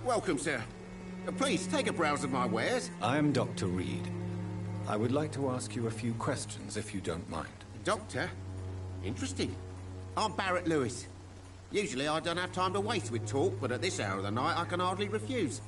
Welcome, sir. Please, take a browse of my wares. I am Dr. Reed. I would like to ask you a few questions, if you don't mind. Doctor? Interesting. I'm Barrett Lewis. Usually I don't have time to waste with talk, but at this hour of the night I can hardly refuse.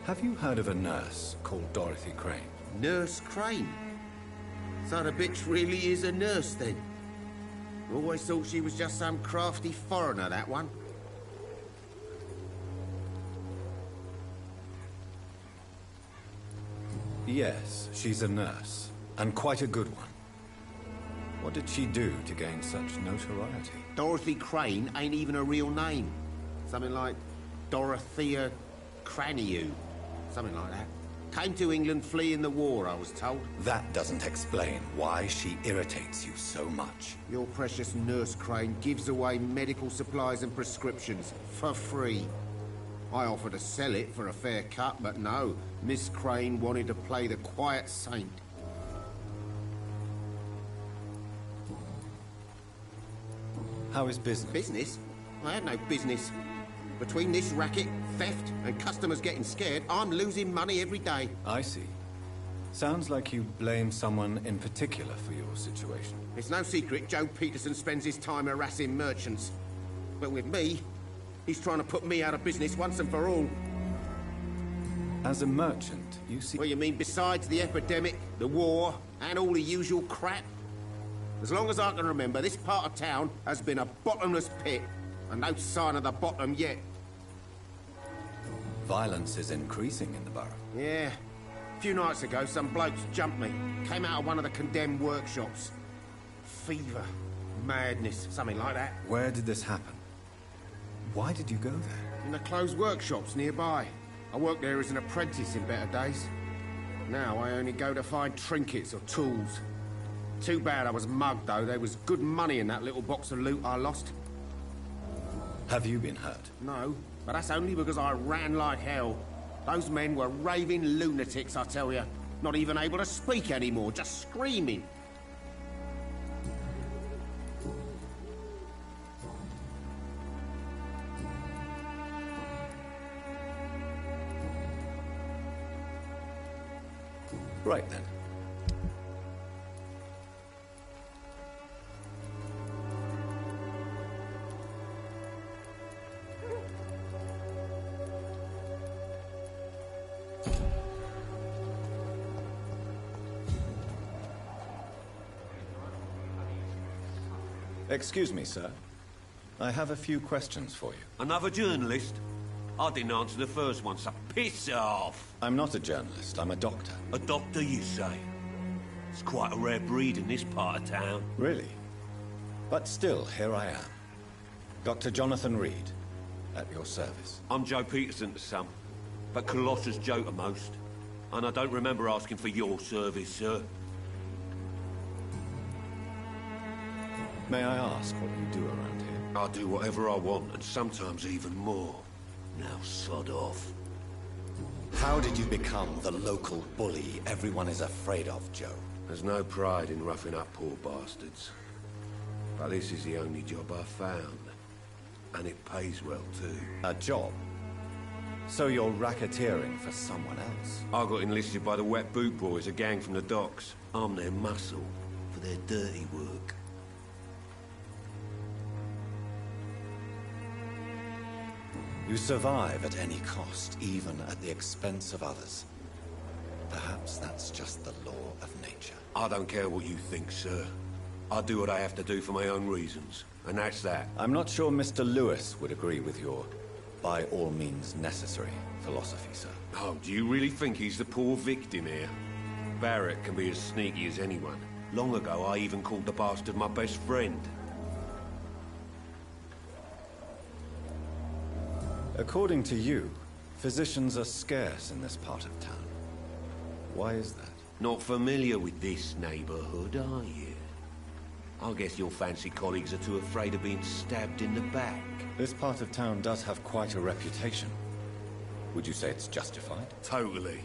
Have you heard of a nurse called Dorothy Crane? Nurse Crane? So the bitch really is a nurse, then? Always thought she was just some crafty foreigner, that one. Yes, she's a nurse, and quite a good one. What did she do to gain such notoriety? Dorothy Crane ain't even a real name. Something like Dorothea Craniu. Something like that. Came to England fleeing the war, I was told. That doesn't explain why she irritates you so much. Your precious Nurse Crane gives away medical supplies and prescriptions for free. I offered to sell it for a fair cut, but no. Miss Crane wanted to play the quiet saint. How is business? Business? I had no business. Between this racket, theft, and customers getting scared, I'm losing money every day. I see. Sounds like you blame someone in particular for your situation. It's no secret Joe Peterson spends his time harassing merchants. But with me, he's trying to put me out of business once and for all. As a merchant, you see... What, you mean besides the epidemic, the war, and all the usual crap? As long as I can remember, this part of town has been a bottomless pit, and no sign of the bottom yet. Violence is increasing in the borough. Yeah. A few nights ago, some blokes jumped me. Came out of one of the condemned workshops. Fever, madness, something like that. Where did this happen? Why did you go there? In the closed workshops nearby. I worked there as an apprentice in better days. Now I only go to find trinkets or tools. Too bad I was mugged, though. There was good money in that little box of loot I lost. Have you been hurt? No, but that's only because I ran like hell. Those men were raving lunatics, I tell you. Not even able to speak anymore, just screaming. Right then. Excuse me, sir. I have a few questions for you. Another journalist? I didn't answer the first one, so piss off! I'm not a journalist, I'm a doctor. A doctor, you say? It's quite a rare breed in this part of town. Really? But still, here I am. Dr. Jonathan Reed, at your service. I'm Joe Peterson to some, but Colossus Joe to most. And I don't remember asking for your service, sir. May I ask what you do around here? I do whatever I want, and sometimes even more. Now sod off. How did you become the local bully everyone is afraid of, Joe? There's no pride in roughing up poor bastards. But this is the only job I've found. And it pays well, too. A job? So you're racketeering for someone else? I got enlisted by the Wet Boot Boys, a gang from the docks. I'm their muscle for their dirty work. You survive at any cost, even at the expense of others. Perhaps that's just the law of nature. I don't care what you think, sir. I do what I have to do for my own reasons, and that's that. I'm not sure Mr. Lewis would agree with your by all means necessary philosophy, sir. Oh, do you really think he's the poor victim here? Barrett can be as sneaky as anyone. Long ago, I even called the bastard my best friend. According to you, physicians are scarce in this part of town. Why is that? Not familiar with this neighborhood, are you? I guess your fancy colleagues are too afraid of being stabbed in the back. This part of town does have quite a reputation. Would you say it's justified? Totally.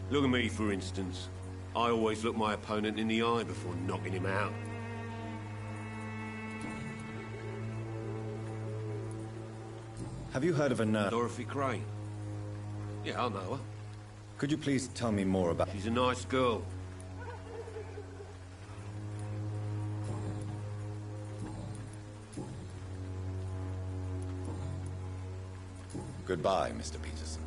Look at me, for instance. I always look my opponent in the eye before knocking him out. Have you heard of a nurse? Dorothy Crane. Yeah, I know her. Could you please tell me more about... She's a nice girl. Goodbye, Mr. Peterson.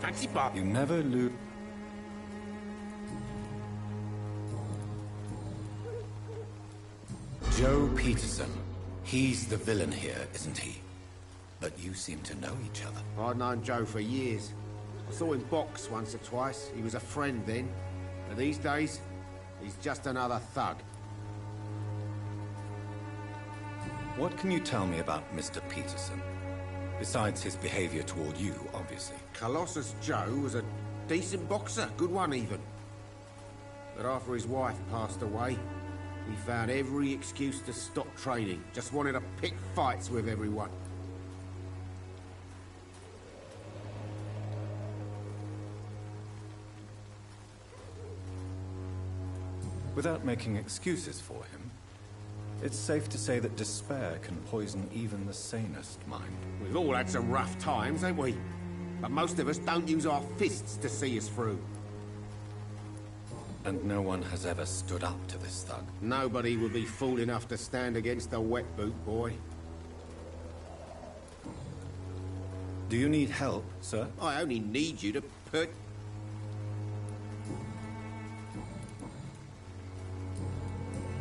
Fancy bar. You never lose... Joe Peterson. He's the villain here, isn't he? But you seem to know each other. I'd known Joe for years. I saw him box once or twice. He was a friend then. But these days, he's just another thug. What can you tell me about Mr. Peterson? Besides his behavior toward you, obviously. Colossus Joe was a decent boxer, good one even. But after his wife passed away, he found every excuse to stop training. Just wanted to pick fights with everyone. Without making excuses for him, it's safe to say that despair can poison even the sanest mind. We've all had some rough times, ain't we? But most of us don't use our fists to see us through. And no one has ever stood up to this thug. Nobody would be fool enough to stand against a wet boot boy. Do you need help, sir? I only need you to put...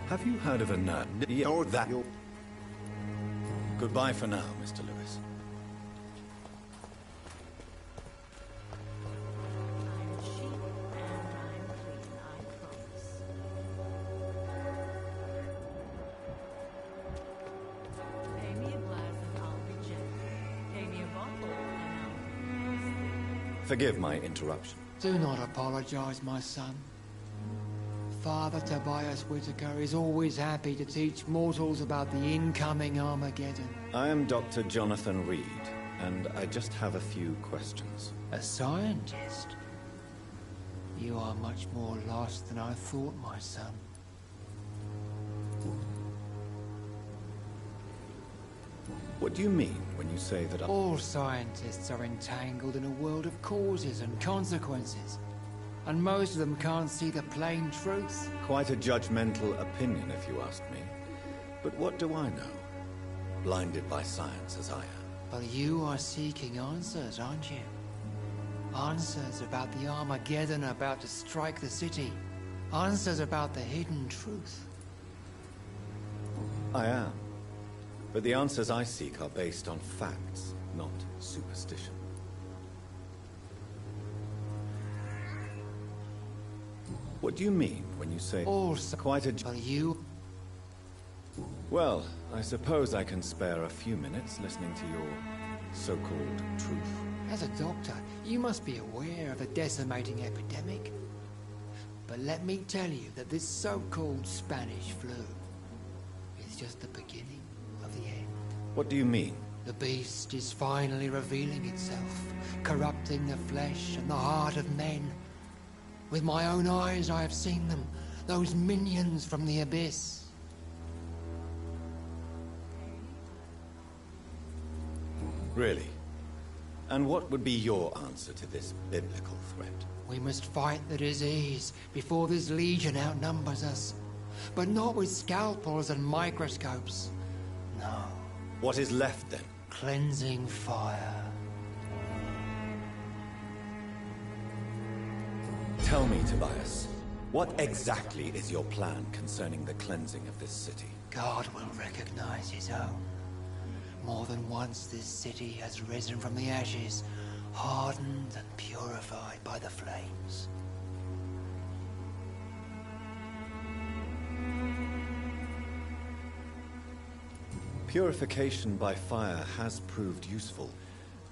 Have you heard of a nurse? Or that... Goodbye for now, Mr. Lewis. I'm cheap and I'm clean, I promise. Pay me a glass and I'll be gentle. Pay me a bottle and I'll be... Forgive my interruption. Do not apologize, my son. Father Tobias Whitaker is always happy to teach mortals about the incoming Armageddon. I am Dr. Jonathan Reed, and I just have a few questions. A scientist? You are much more lost than I thought, my son. What do you mean when you say that All scientists are entangled in a world of causes and consequences. And most of them can't see the plain truth. Quite a judgmental opinion, if you ask me. But what do I know? Blinded by science as I am. But you are seeking answers, aren't you? Answers about the Armageddon about to strike the city. Answers about the hidden truth. I am. But the answers I seek are based on facts, not superstition. What do you mean when you say... Also, Quite a... but you... Well, I suppose I can spare a few minutes listening to your so-called truth. As a doctor, you must be aware of the decimating epidemic. But let me tell you that this so-called Spanish flu is just the beginning of the end. What do you mean? The beast is finally revealing itself, corrupting the flesh and the heart of men. With my own eyes I have seen them, those minions from the abyss. Really? And what would be your answer to this biblical threat? We must fight the disease before this legion outnumbers us. But not with scalpels and microscopes. No. What is left then? Cleansing fire. Tell me, Tobias, what exactly is your plan concerning the cleansing of this city? God will recognize his own. More than once this city has risen from the ashes, hardened and purified by the flames. Purification by fire has proved useful,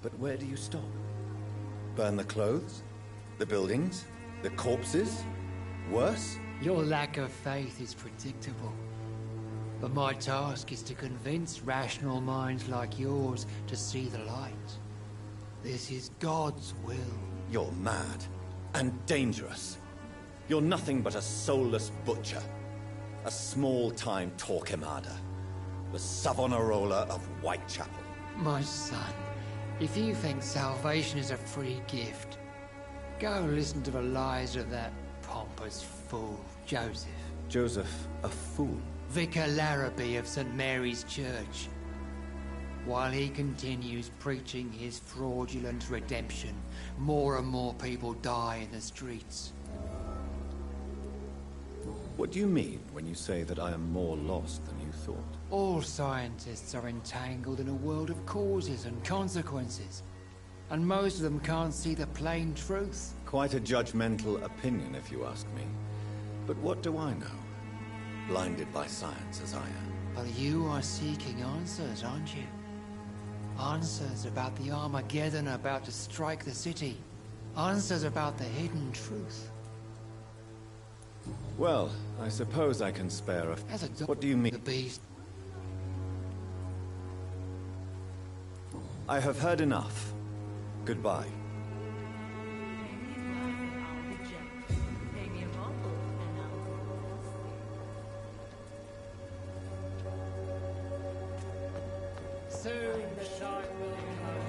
but where do you stop? Burn the clothes? The buildings? The corpses? Worse? Your lack of faith is predictable. But my task is to convince rational minds like yours to see the light. This is God's will. You're mad. And dangerous. You're nothing but a soulless butcher. A small-time Torquemada. The Savonarola of Whitechapel. My son, if you think salvation is a free gift, go listen to the lies of that pompous fool, Joseph. Joseph, a fool? Vicar Larrabee of St. Mary's Church. While he continues preaching his fraudulent redemption, more and more people die in the streets. What do you mean when you say that I am more lost than you thought? All scientists are entangled in a world of causes and consequences, and most of them can't see the plain truth. Quite a judgmental opinion, if you ask me. But what do I know? Blinded by science as I am. But you are seeking answers, aren't you? Answers about the Armageddon about to strike the city. Answers about the hidden truth. Well, I suppose I can spare What do you mean? The beast. I have heard enough. Goodbye. Pay me a glass and I'll be gentle. Pay me a bottle and I'll be thirsty. Soon the night will come.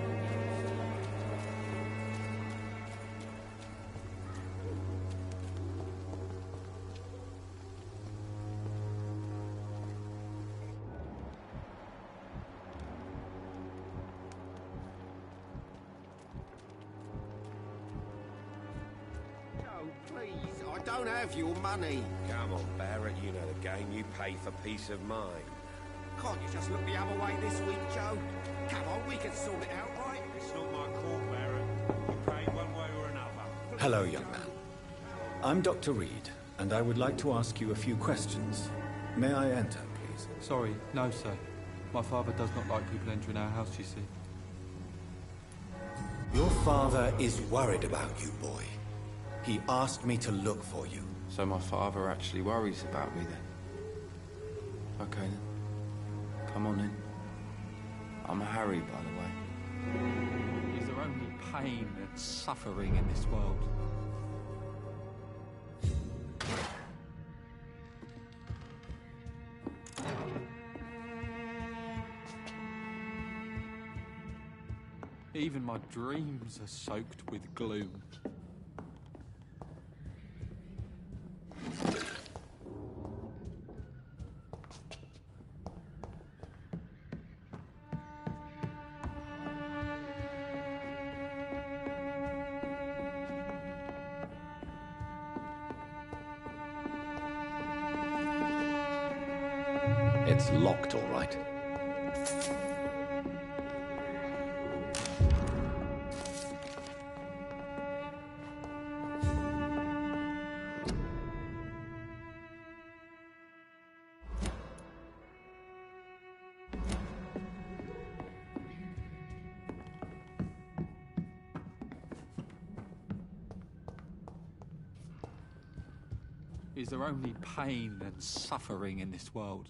Please, I don't have your money. Come on, Barrett, you know the game. You pay for peace of mind. Can't you just look the other way this week, Joe? Come on, we can sort it out, right? It's not my call, Barrett. You pay one way or another. Hello, young man. I'm Dr. Reed, and I would like to ask you a few questions. May I enter, please? Sorry, no, sir. My father does not like people entering our house, you see. Your father is worried about you, boy. He asked me to look for you. So my father actually worries about me then? Okay then. Come on in. I'm Harry, by the way. Is there only pain and suffering in this world? Even my dreams are soaked with gloom. It's locked, all right. Is there only pain and suffering in this world?